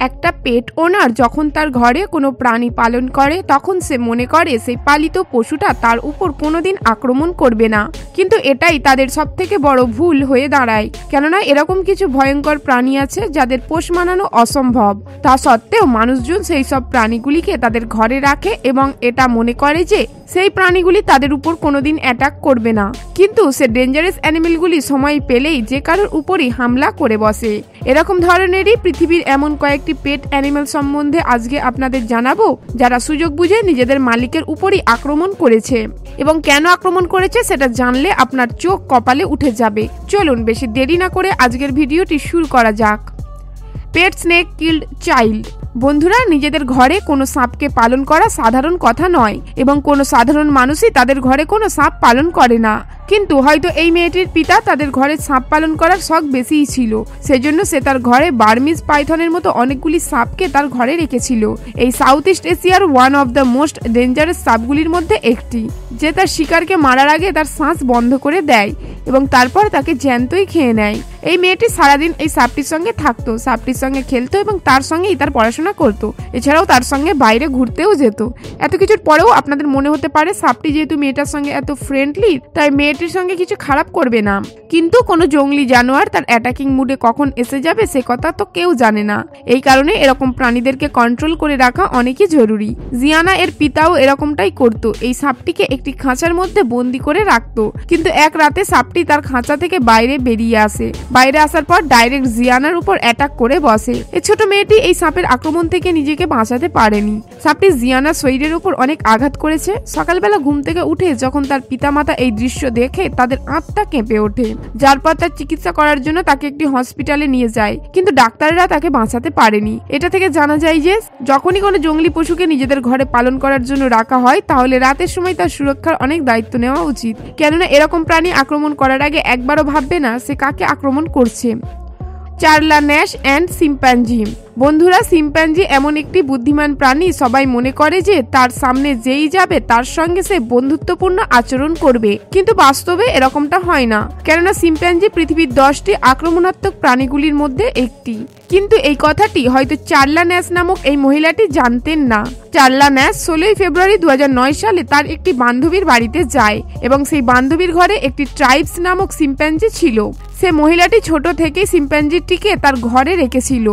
একটা পেট ওনার যখন তার ঘরে কোনো প্রাণী পালন করে তখন সে মনে করে সেই পালিত পশুটা তার উপর কোনোদিন আক্রমণ করবে না, কিন্তু এটাই তাদের সবথেকে বড় ভুল হয়ে দাঁড়ায়। কেননা এরকম কিছু ভয়ঙ্কর প্রাণী আছে যাদের পোষ মানানো অসম্ভব, তা সত্ত্বেও মানুষজন সেই সব প্রাণীগুলিকে তাদের ঘরে রাখে এবং এটা মনে করে যে সেই প্রাণীগুলি তাদের উপর কোনোদিন অ্যাটাক করবে না, কিন্তু সে ডেঞ্জারাস অ্যানিমেলগুলি সময় পেলেই যে কারোর উপরই হামলা করে বসে। এরকম ধরনেরই পৃথিবীর এমন কয়েকটি পেট অ্যানিমেল সম্বন্ধে আজকে আপনাদের জানাবো, যারা সুযোগ বুঝে নিজেদের মালিকের উপরই আক্রমণ করেছে, এবং কেন আক্রমণ করেছে সেটা জানলে আপনার চোখ কপালে উঠে যাবে। চলুন বেশি দেরি না করে আজকের ভিডিওটি শুরু করা যাক। পেট স্নেক কিল্ড চাইল্ড। বন্ধুরা, নিজেদের ঘরে কোনো সাপকে পালন করা সাধারণ কথা নয় এবং কোনো সাধারণ মানুষই তাদের ঘরে কোনো সাপ পালন করে না, কিন্তু হয়তো এই মেয়েটির পিতা তাদের ঘরে সাপ পালন করার শখ বেশিই ছিল, সেজন্য সে তার ঘরে বার্মিজ পাইথনের মতো অনেকগুলি সাপকে তার ঘরে রেখেছিল। এই সাউথ ইস্ট এশিয়ার one of the most dangerous সাপগুলির মধ্যে একটি, যে তার শিকারকে মারার আগে তার শ্বাস বন্ধ করে দেয় এবং তারপর তাকে জ্যান্তই খেয়ে নেয়। এই মেয়েটি সারাদিন এই সাপটির সঙ্গে থাকতো, সাপটির সঙ্গে খেলতো এবং তার সঙ্গেই তার পড়াশোনা করতো, এছাড়াও তার সঙ্গে বাইরে ঘুরতেও যেত। এত কিছুর পরেও আপনাদের মনে হতে পারে সাপটি যেহেতু মেয়েটার সঙ্গে এত ফ্রেন্ডলি তাই মেয়েটির সঙ্গে কিছু খারাপ করবে না, কিন্তু কোনো জঙ্গলি জানোয়ার তার অ্যাটাকিং মুডে কখন এসে যাবে সে কথা তো কেউ জানে না। এই কারণে এরকম প্রাণীদেরকে কন্ট্রোল করে রাখা অনেকই জরুরি। জিয়ানা এর পিতাও এরকমটাই করতো, এই সাপটিকে একটি খাঁচার মধ্যে বন্দি করে রাখতো, কিন্তু এক রাতে সাপটি তার খাঁচা থেকে বাইরে বেরিয়ে আসে। বাইরে আসার পর ডাইরেক্ট জিয়ানার উপর অ্যাটাক করে বসে। এই ছোট মেয়েটি এই সাপের আক্রমণ থেকে নিজেকে বাঁচাতে পারেনি। সাপটি জিয়ানার শরীরের উপর অনেক আঘাত করেছে। সকালবেলা ঘুম থেকে উঠে যখন তার পিতামাতা এই দৃশ্য দেখে তাদের আত্মা কেঁপে ওঠে, যার পর তার চিকিৎসা করার জন্য তাকে একটি হসপিটালে নিয়ে যায়, কিন্তু ডাক্তাররা তাকে বাঁচাতে পারেনি। এটা থেকে জানা যায় যে যখনই কোনো জঙ্গলি পশুকে নিজেদের ঘরে পালন করার জন্য রাখা হয় তাহলে রাতের সময় তার সুরক্ষার অনেক দায়িত্ব নেওয়া উচিত, কেননা এরকম প্রাণী আক্রমণ করার আগে একবারও ভাববে না সে কাকে আক্রমণ করছে। চার্লা ন্যাশ অ্যান্ড শিম্পাঞ্জি। বন্ধুরা, শিম্পাঞ্জি এমন একটি বুদ্ধিমান প্রাণী, সবাই মনে করে যে তার সামনে যেই যাবে তার সঙ্গে সে বন্ধুত্বপূর্ণ আচরণ করবে, কিন্তু বাস্তবে এরকমটা হয় না, কেননা শিম্পাঞ্জি পৃথিবীর 10টি আক্রমণাত্মক প্রাণীগুলির মধ্যে একটি। কিন্তু এই কথাটি হয়তো চার্লা ন্যাশ নামক এই মহিলাটি জানতেন না। চার্লা ন্যাশ 16 ফেব্রুয়ারি 2009 সালে তার একটি বান্ধবীর বাড়িতে যায় এবং সেই বান্ধবীর ঘরে একটি ট্রাইবস নামক শিম্পাঞ্জি ছিল। সে মহিলাটি ছোট থেকেই শিম্পাঞ্জিটিকে তার ঘরে রেখেছিল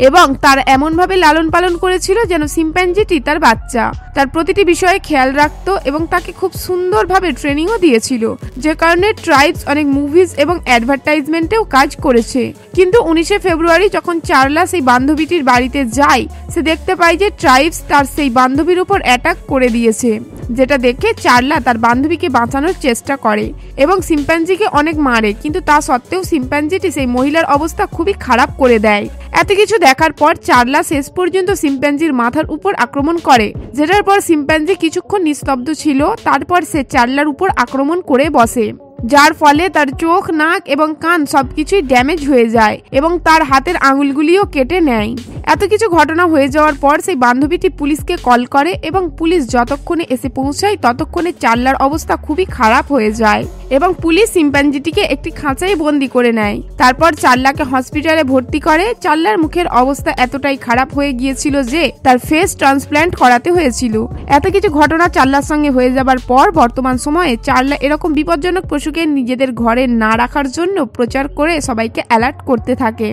এবং তার এমনভাবে লালন পালন করেছিল যেন শিম্পাঞ্জিটি তার বাচ্চা। তার প্রতিটি বিষয়ে খেয়াল রাখত এবং তাকে খুব সুন্দরভাবে ট্রেনিংও দিয়েছিল, যে কারণে ট্রাইবস অনেক মুভিজ এবং অ্যাডভার্টাইজমেন্টেও কাজ করেছে। কিন্তু 19 ফেব্রুয়ারি যখন চার্লা সেই বান্ধবীটির বাড়িতে যায়, সে দেখতে পায় যে ট্রাইবস তার সেই বান্ধবীর উপর অ্যাটাক করে দিয়েছে, যেটা দেখে চার্লা তার বান্ধবীকে বাঁচানোর চেষ্টা করে এবং শিম্পাঞ্জিকে অনেক মারে, কিন্তু তা সত্ত্বেও শিম্পাঞ্জিটি সেই মহিলার অবস্থা খুবই খারাপ করে দেয়। এত কিছু দেখার পর চার্লা শেষ পর্যন্ত শিম্পাঞ্জির মাথার উপর আক্রমণ করে, যেটার পর শিম্পাঞ্জি কিছুক্ষণ নিস্তব্ধ ছিল, তারপর সে চার্লার উপর আক্রমণ করে বসে, যার ফলে তার চোখ, নাক এবং কান সবকিছুই ড্যামেজ হয়ে যায় এবং তার হাতের আঙুলগুলিও কেটে নেয়। এত কিছু ঘটনা হয়ে যাওয়ার পর সেই বান্ধবীটি পুলিশকে কল করে এবং পুলিশ যতক্ষণে এসে পৌঁছায় ততক্ষণে চার্লার অবস্থা খুবই খারাপ হয়ে যায় এবং পুলিশ শিম্পাঞ্জিটিকে একটি খাঁচায় বন্দি করে নেয়। তারপর চার্লাকে হসপিটালে ভর্তি করে। চার্লার মুখের অবস্থা এতটাই খারাপ হয়ে গিয়েছিল যে তার ফেস ট্রান্সপ্ল্যান্ট করাতে হয়েছিল। এত কিছু ঘটনা চার্লার সঙ্গে হয়ে যাবার পর বর্তমান সময়ে চার্লা এরকম বিপজ্জনক পশুকে নিজেদের ঘরে না রাখার জন্য প্রচার করে সবাইকে অ্যালার্ট করতে থাকে।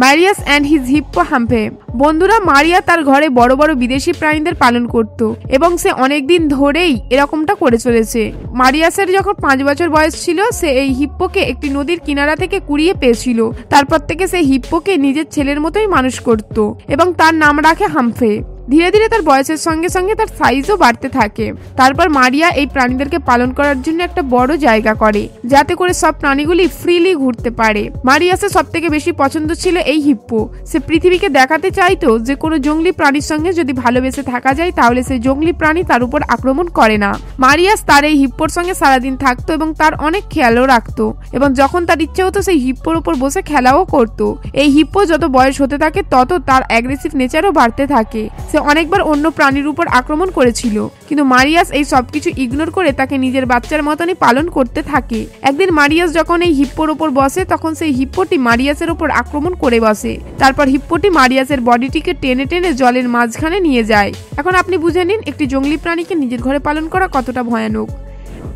মারিয়াস অ্যান্ড হিজ হিপ্পোহাম্পে। বন্ধুরা, মারিয়া তার ঘরে বড় বড় বিদেশি প্রাণীদের পালন করত এবং সে অনেকদিন ধরেই এরকমটা করে চলেছে। মারিয়াসের যখন 5 বছর বয়স ছিল, সে এই হিপ্পোকে একটি নদীর কিনারা থেকে কুড়িয়ে পেয়েছিল। তারপর থেকে সে হিপ্পোকে নিজের ছেলের মতোই মানুষ করত এবং তার নাম রাখে হাম্পে। ধীরে ধীরে তার বয়সের সঙ্গে সঙ্গে তার সাইজও বাড়তে থাকে। তারপর মারিয়া এই প্রাণীদেরকে পালন করার জন্য একটা বড় জায়গা করে, যাতে করে সব প্রাণীগুলি ফ্রিলি ঘুরতে পারে। মারিয়াসের সব থেকে বেশি পছন্দ ছিল এই হিপ্পো। সে পৃথিবীকে দেখাতে চাইতো যে কোনো জঙ্গলি প্রাণীর সঙ্গে যদি ভালোবেসে থাকা যায় তাহলে সেই জঙ্গলি প্রাণী তার উপর আক্রমণ করে না। মারিয়াস তার এই হিপ্পোর সঙ্গে সারাদিন থাকতো এবং তার অনেক খেয়ালও রাখতো এবং যখন তার ইচ্ছে হতো সেই হিপ্পোর উপর বসে খেলাও করতো। এই হিপ্পো যত বয়স হতে থাকে তত তার অ্যাগ্রেসিভ নেচারও বাড়তে থাকে। সে অনেকবার অন্য প্রাণীর উপর আক্রমণ করেছিল, কিন্তু মারিয়াস এই সবকিছু ইগনোর করে তাকে নিজের বাচ্চার মতনই পালন করতে থাকে। একদিন মারিয়াস যখন এই হিপ্পোর ওপর বসে তখন সেই হিপ্পোটি মারিয়াসের ওপর আক্রমণ করে বসে। তারপর হিপ্পোটি মারিয়াসের বডিটিকে টেনে টেনে জলের মাঝখানে নিয়ে যায়। এখন আপনি বুঝে নিন একটি জঙ্গলি প্রাণীকে নিজের ঘরে পালন করা কতটা ভয়ানক।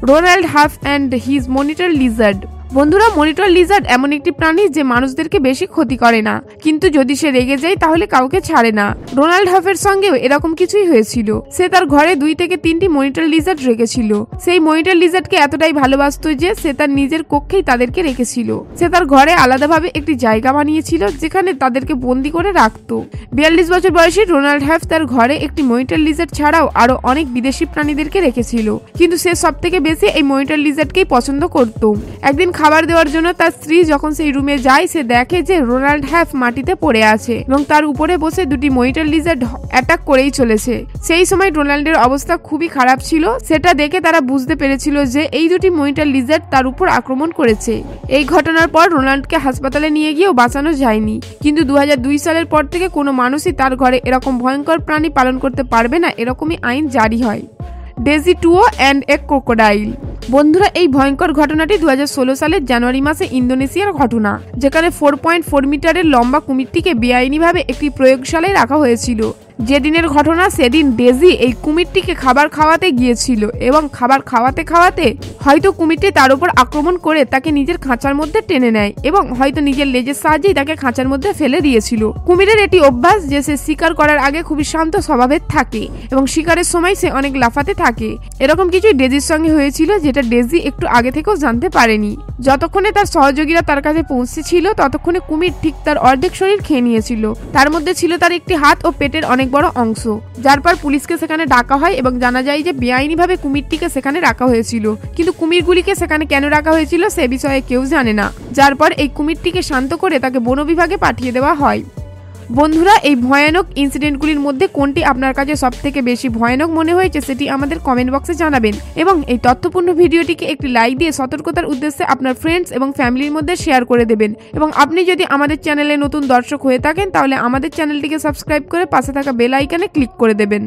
Ronald half and his monitor Lizaad. বন্ধুরা, মনিটর লিজার্ড এমন একটি প্রাণী যে মানুষদেরকে বেশি ক্ষতি করে না, কিন্তু যদি সে রেগে যায় তাহলে কাউকে ছাড়ে না। রোনাল্ড হাফের সঙ্গেও এরকম কিছুই হয়েছিল। সে তার ঘরে 2 থেকে 3টি মনিটর লিজার্ড রেখেছিল। সেই মনিটর লিজার্ডকে এতটাই ভালোবাসত যে সে তার নিজের কক্ষেই তাদেরকে রেখেছিল। সে তার ঘরে আলাদাভাবে একটি জায়গা বানিয়েছিল যেখানে তাদেরকে বন্দি করে রাখত। 42 বছর বয়সী রোনাল্ড হাফ তার ঘরে একটি মনিটর লিজার্ড ছাড়াও আরো অনেক বিদেশি প্রাণীদেরকে রেখেছিল, কিন্তু সে সব থেকে বেশি এই মনিটর লিজার্ডকেই পছন্দ করত। একদিন খাবার দেওয়ার জন্য তার স্ত্রী যখন সেই রুমে যায়, সে দেখে যে রোনাল্ড হাফ মাটিতে পড়ে আছে এবং তার উপরে বসে 2টি মনিটর লিজার্ড অ্যাটাক করেই চলেছে। সেই সময় রোনাল্ডের অবস্থা খুবই খারাপ ছিল। সেটা দেখে তারা বুঝতে পেরেছিল যে এই 2টি মনিটর লিজার্ড তার উপর আক্রমণ করেছে। এই ঘটনার পর রোনাল্ডকে হাসপাতালে নিয়ে গিয়েও বাঁচানো যায়নি, কিন্তু 2002 সালের পর থেকে কোনো মানুষই তার ঘরে এরকম ভয়ঙ্কর প্রাণী পালন করতে পারবে না, এরকমই আইন জারি হয়। Daisy too and a crocodile. বন্ধুরা, এই ভয়ঙ্কর ঘটনাটি 2016 সালের জানুয়ারি মাসে ইন্দোনেশিয়ার ঘটনা, যেখানে 4.4 মিটারের লম্বা কুমিরটিকে বেআইনিভাবে একটি প্রয়োগশালায় রাখা হয়েছিল। যেদিনের ঘটনা সেদিন ডেজি এই কুমিরটিকে খাবার খাওয়াতে গিয়েছিল এবং খাবার খাওয়াতে খাওয়াতে হয়তো কুমিরটি তার উপর আক্রমণ করে তাকে নিজের খাঁচার মধ্যে টেনে নেয় এবং হয়তো নিজের লেজের সাহায্যেই তাকে খাঁচার মধ্যে ফেলে দিয়েছিল। কুমিরের এটি অভ্যাস যে সে শিকার করার আগে খুবই শান্ত স্বভাবের থাকে এবং শিকারের সময় সে অনেক লাফাতে থাকে। এরকম কিছুই ডেজির সঙ্গে হয়েছিল, যেটা ডেজি একটু আগে থেকেও জানতে পারেনি। যতক্ষণে তার সহযোগীরা তার কাছে পৌঁছেছিল ততক্ষণে কুমির ঠিক তার অর্ধেক শরীর খেয়ে নিয়েছিল। তার মধ্যে ছিল তার একটি হাত ও পেটের অনেক বড় অংশ, যার পর পুলিশকে সেখানে ডাকা হয় এবং জানা যায় যে বেআইনিভাবে কুমিরটিকে সেখানে রাখা হয়েছিল, কিন্তু কুমিরগুলিকে সেখানে কেন রাখা হয়েছিল সে বিষয়ে কেউ জানে না। যার পর এই কুমিরটিকে শান্ত করে তাকে বন বিভাগে পাঠিয়ে দেওয়া হয়। বন্ধুরা, এই ভয়ানক ইনসিডেন্টগুলির মধ্যে কোনটি আপনার কাছে সবথেকে বেশি ভয়ানক মনে হয়েছে সেটি আমাদের কমেন্ট বক্সে জানাবেন এবং এই তথ্যপূর্ণ ভিডিওটিকে একটি লাইক দিয়ে সতর্কতার উদ্দেশ্যে আপনার ফ্রেন্ডস এবং ফ্যামিলির মধ্যে শেয়ার করে দেবেন। এবং আপনি যদি আমাদের চ্যানেলে নতুন দর্শক হয়ে থাকেন তাহলে আমাদের চ্যানেলটিকে সাবস্ক্রাইব করে পাশে থাকা বেল আইকনে ক্লিক করে দেবেন।